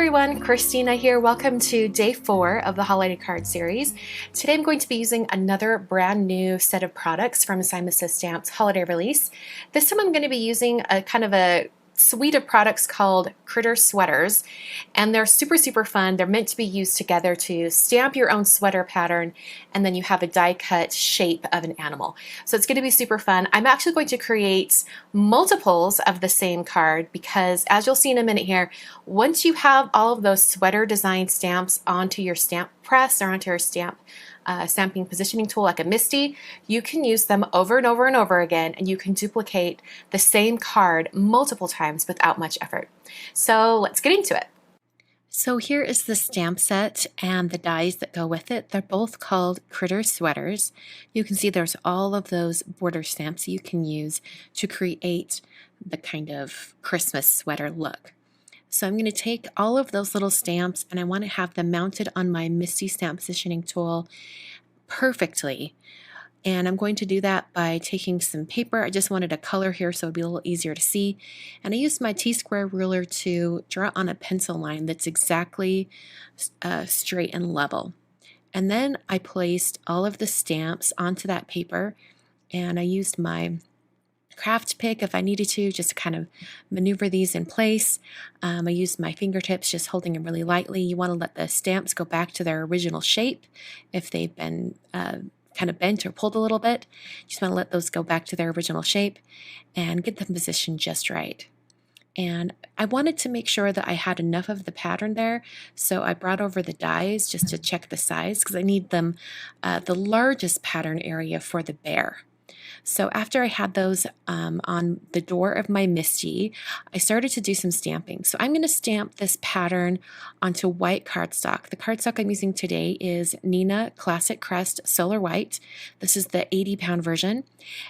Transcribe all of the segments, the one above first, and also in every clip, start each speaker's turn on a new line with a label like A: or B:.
A: everyone, Kristina here. Welcome to day 4 of the holiday card series. Today I'm going to be using another brand new set of products from Simon Says Stamp's holiday release. This time I'm going to be using a kind of a suite of products called Critter Sweaters, and they're super fun. They're meant to be used together to stamp your own sweater pattern, and then you have a die cut shape of an animal. So it's going to be super fun. I'm actually going to create multiples of the same card because, as you'll see in a minute here, once you have all of those sweater design stamps onto your stamp press or onto your stamping positioning tool like a MISTI, you can use them over and over and over again, and you can duplicate the same card multiple times without much effort. So let's get into it. So here is the stamp set and the dies that go with it. They're both called Critter Sweaters. You can see there's all of those border stamps you can use to create the kind of Christmas sweater look. So I'm going to take all of those little stamps and I want to have them mounted on my MISTI stamp positioning tool perfectly. And I'm going to do that by taking some paper. I just wanted a color here so it would be a little easier to see. And I used my T-square ruler to draw on a pencil line that's exactly straight and level. And then I placed all of the stamps onto that paper, and I used my craft pick if I needed to, just to kind of maneuver these in place. I used my fingertips, just holding them really lightly. You want to let the stamps go back to their original shape if they've been kind of bent or pulled a little bit. Just want to let those go back to their original shape and get them positioned just right. And I wanted to make sure that I had enough of the pattern there, so I brought over the dies just to check the size because I need them the largest pattern area for the bear. So after I had those on the door of my MISTI, I started to do some stamping. So I'm going to stamp this pattern onto white cardstock. The cardstock I'm using today is Neenah Classic Crest Solar White. This is the 80-pound version.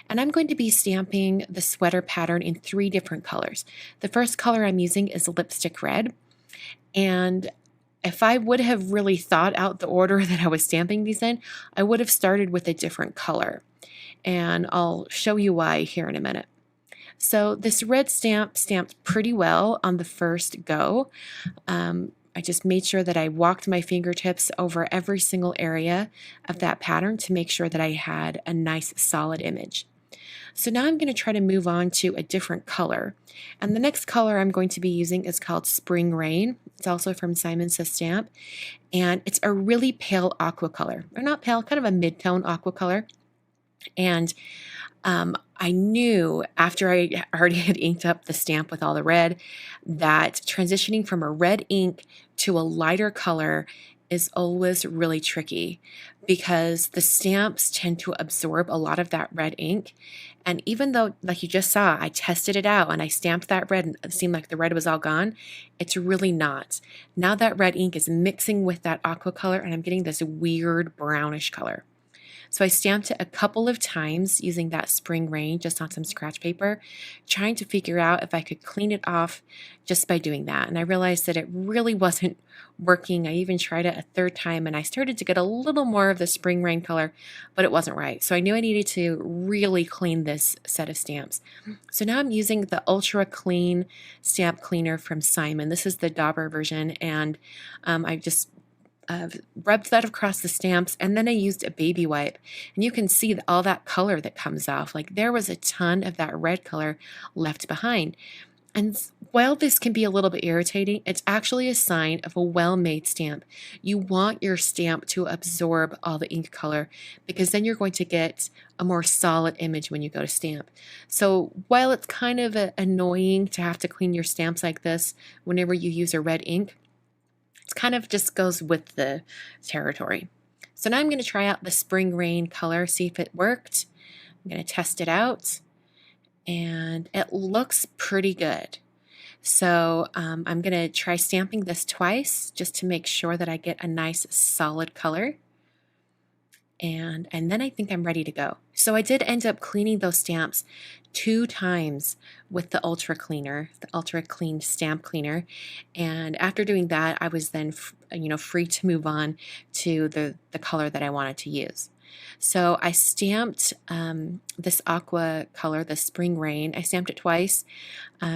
A: And I'm going to be stamping the sweater pattern in 3 different colors. The first color I'm using is lipstick red. And if I would have really thought out the order that I was stamping these in, I would have started with a different color. And I'll show you why here in a minute. So this red stamp stamped pretty well on the first go. I just made sure that I walked my fingertips over every single area of that pattern to make sure that I had a nice solid image. So now I'm going to try to move on to a different color. And the next color I'm going to be using is called Spring Rain. It's also from Simon Says Stamp. And it's a really pale aqua color. Or not pale, kind of a mid-tone aqua color. And I knew after I already had inked up the stamp with all the red that transitioning from a red ink to a lighter color is always really tricky because the stamps tend to absorb a lot of that red ink. And even though, like you just saw, I tested it out and I stamped that red and it seemed like the red was all gone, it's really not. Now that red ink is mixing with that aqua color and I'm getting this weird brownish color. So I stamped it a couple of times using that Spring Rain just on some scratch paper, trying to figure out if I could clean it off just by doing that. And I realized that it really wasn't working. I even tried it a third time and I started to get a little more of the Spring Rain color, but it wasn't right. So I knew I needed to really clean this set of stamps. So now I'm using the Ultra Clean Stamp Cleaner from Simon. This is the Dauber version, and I just rubbed that across the stamps, and then I used a baby wipe, and you can see all that color that comes off. Like there was a ton of that red color left behind. And while this can be a little bit irritating, it's actually a sign of a well-made stamp. You want your stamp to absorb all the ink color because then you're going to get a more solid image when you go to stamp. So while it's kind of annoying to have to clean your stamps like this whenever you use a red ink, it kind of just goes with the territory. So now I'm going to try out the Spring Rain color, see if it worked. I'm going to test it out, and it looks pretty good. So I'm going to try stamping this twice just to make sure that I get a nice solid color. And then I think I'm ready to go. So I did end up cleaning those stamps 2 times with the Ultra Cleaner, the Ultra Clean Stamp Cleaner. And after doing that, I was then free to move on to the color that I wanted to use. So I stamped this aqua color, the Spring Rain. I stamped it twice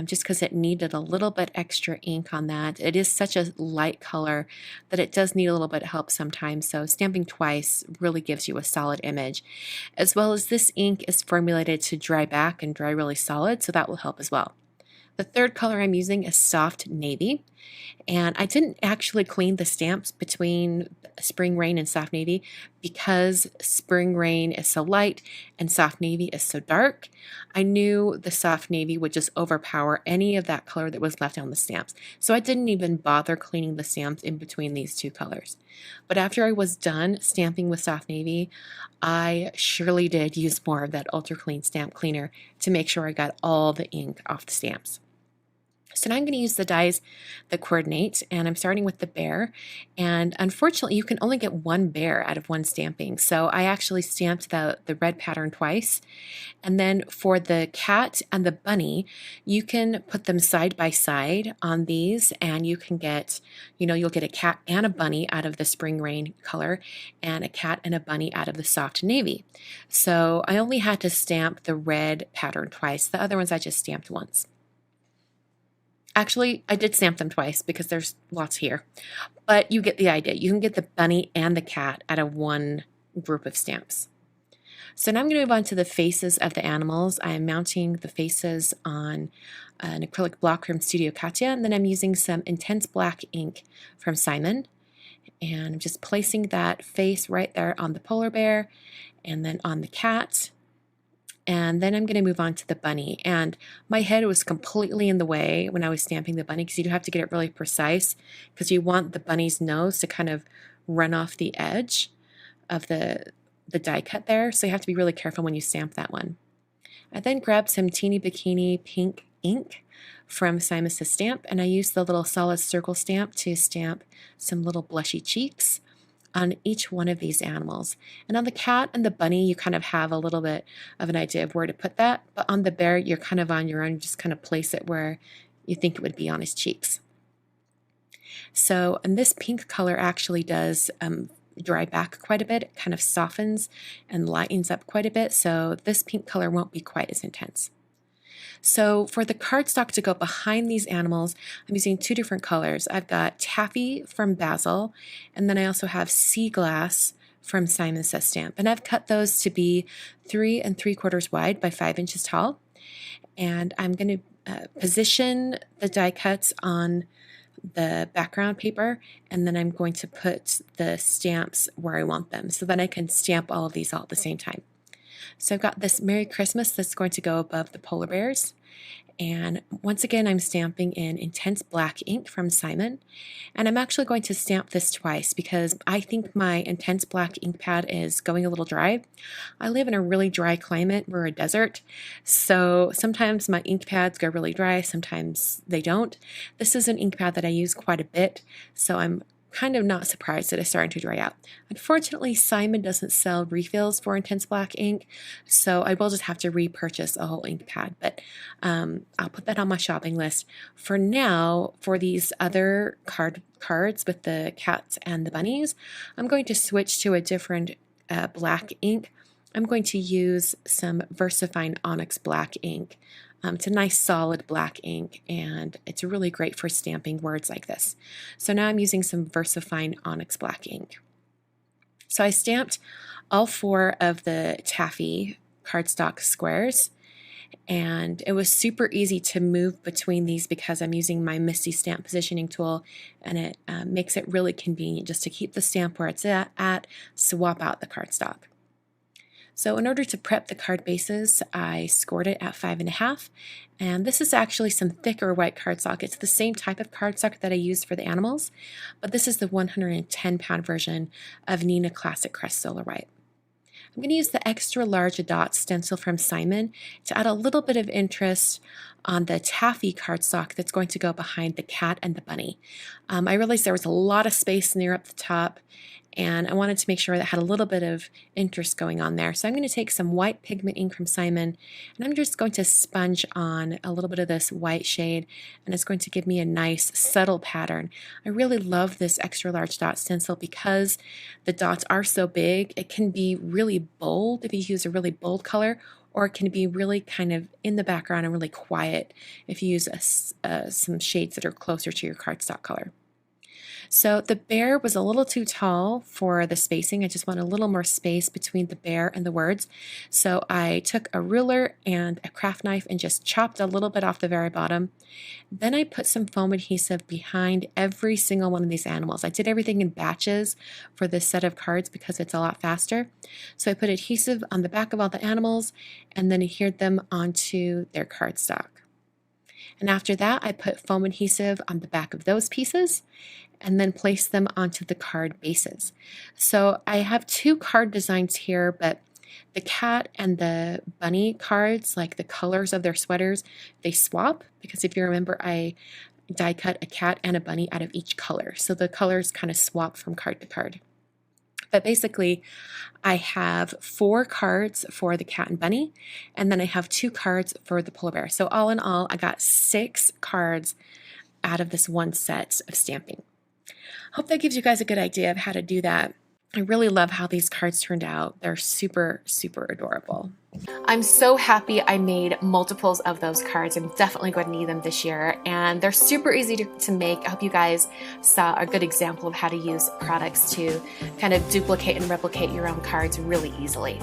A: just because it needed a little bit extra ink on that. It is such a light color that it does need a little bit of help sometimes. So stamping twice really gives you a solid image. As well as this ink is formulated to dry back and dry really solid, so that will help as well. The third color I'm using is Soft Navy, and I didn't actually clean the stamps between Spring Rain and Soft Navy because Spring Rain is so light and Soft Navy is so dark. I knew the Soft Navy would just overpower any of that color that was left on the stamps, so I didn't even bother cleaning the stamps in between these two colors. But after I was done stamping with Soft Navy, I surely did use more of that Ultra Clean Stamp Cleaner to make sure I got all the ink off the stamps. So now I'm going to use the dies that coordinate, and I'm starting with the bear, and unfortunately you can only get one bear out of one stamping, so I actually stamped the red pattern twice. And then for the cat and the bunny, you can put them side by side on these, and you can get, you'll get a cat and a bunny out of the Spring Rain color and a cat and a bunny out of the Soft Navy. So I only had to stamp the red pattern twice. The other ones I just stamped once. Actually, I did stamp them twice because there's lots here, but you get the idea. You can get the bunny and the cat out of one group of stamps. So now I'm going to move on to the faces of the animals. I'm mounting the faces on an acrylic block from Studio Katya, and then I'm using some intense black ink from Simon. And I'm just placing that face right there on the polar bear and then on the cat. And then I'm going to move on to the bunny. And my head was completely in the way when I was stamping the bunny because you do have to get it really precise because you want the bunny's nose to kind of run off the edge of the die cut there. So you have to be really careful when you stamp that one. I then grabbed some Teeny Bikini pink ink from Simon Says Stamp, and I used the little solid circle stamp to stamp some little blushy cheeks on each one of these animals. And on the cat and the bunny, you kind of have a little bit of an idea of where to put that, but on the bear, you're kind of on your own. You just kind of place it where you think it would be on his cheeks. So, and this pink color actually does dry back quite a bit. It kind of softens and lightens up quite a bit, so this pink color won't be quite as intense. So for the cardstock to go behind these animals, I'm using two different colors. I've got Taffy from Basil, and then I also have Sea Glass from Simon Says Stamp. And I've cut those to be 3 3/4 wide by 5 inches tall. And I'm going to position the die cuts on the background paper, and then I'm going to put the stamps where I want them so that I can stamp all of these all at the same time. So I've got this Merry Christmas that's going to go above the polar bears. And once again, I'm stamping in intense black ink from Simon. And I'm actually going to stamp this twice because I think my intense black ink pad is going a little dry. I live in a really dry climate. We're a desert. So sometimes my ink pads go really dry, sometimes they don't. This is an ink pad that I use quite a bit, so I'm kind of not surprised that it's starting to dry out. Unfortunately, Simon doesn't sell refills for intense black ink, so I will just have to repurchase a whole ink pad, but I'll put that on my shopping list. For now, for these other cards with the cats and the bunnies, I'm going to switch to a different black ink. I'm going to use some VersaFine Onyx black ink. It's a nice solid black ink, and it's really great for stamping words like this. So now I'm using some VersaFine Onyx black ink. So I stamped all 4 of the taffy cardstock squares, and it was super easy to move between these because I'm using my Misty Stamp Positioning tool, and it makes it really convenient just to keep the stamp where it's at, swap out the cardstock. So in order to prep the card bases, I scored it at 5.5, and this is actually some thicker white cardstock. It's the same type of cardstock that I used for the animals, but this is the 110-pound version of Neenah Classic Crest Solar White. I'm going to use the extra large dot stencil from Simon to add a little bit of interest on the taffy cardstock that's going to go behind the cat and the bunny. I realized there was a lot of space near up the top, and I wanted to make sure that it had a little bit of interest going on there. So I'm going to take some white pigment ink from Simon, and I'm just going to sponge on a little bit of this white shade, and it's going to give me a nice subtle pattern. I really love this extra large dot stencil because the dots are so big. It can be really bold if you use a really bold color, or it can be really kind of in the background and really quiet if you use some shades that are closer to your cardstock color. So the bear was a little too tall for the spacing. I just want a little more space between the bear and the words. So I took a ruler and a craft knife and just chopped a little bit off the very bottom. Then I put some foam adhesive behind every single one of these animals. I did everything in batches for this set of cards because it's a lot faster. So I put adhesive on the back of all the animals and then adhered them onto their cardstock. And after that, I put foam adhesive on the back of those pieces and then place them onto the card bases. So I have two card designs here, but the cat and the bunny cards, like the colors of their sweaters, they swap because if you remember, I die cut a cat and a bunny out of each color. So the colors kind of swap from card to card. But basically, I have 4 cards for the cat and bunny, and then I have 2 cards for the polar bear. So all in all, I got 6 cards out of this one set of stamping. Hope that gives you guys a good idea of how to do that. I really love how these cards turned out. They're super, super adorable. I'm so happy I made multiples of those cards. I'm definitely going to need them this year, and they're super easy to make. I hope you guys saw a good example of how to use products to kind of duplicate and replicate your own cards really easily.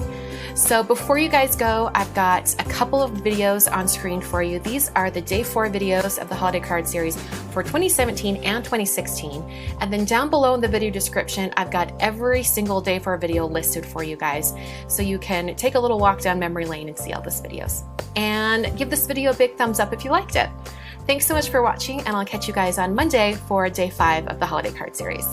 A: So before you guys go, I've got a couple of videos on screen for you. These are the day 4 videos of the holiday card series for 2017 and 2016. And then down below in the video description, I've got every single day 4 video listed for you guys. So you can take a little walk down memory lane and see all those videos. And give this video a big thumbs up if you liked it. Thanks so much for watching, and I'll catch you guys on Monday for day 5 of the holiday card series.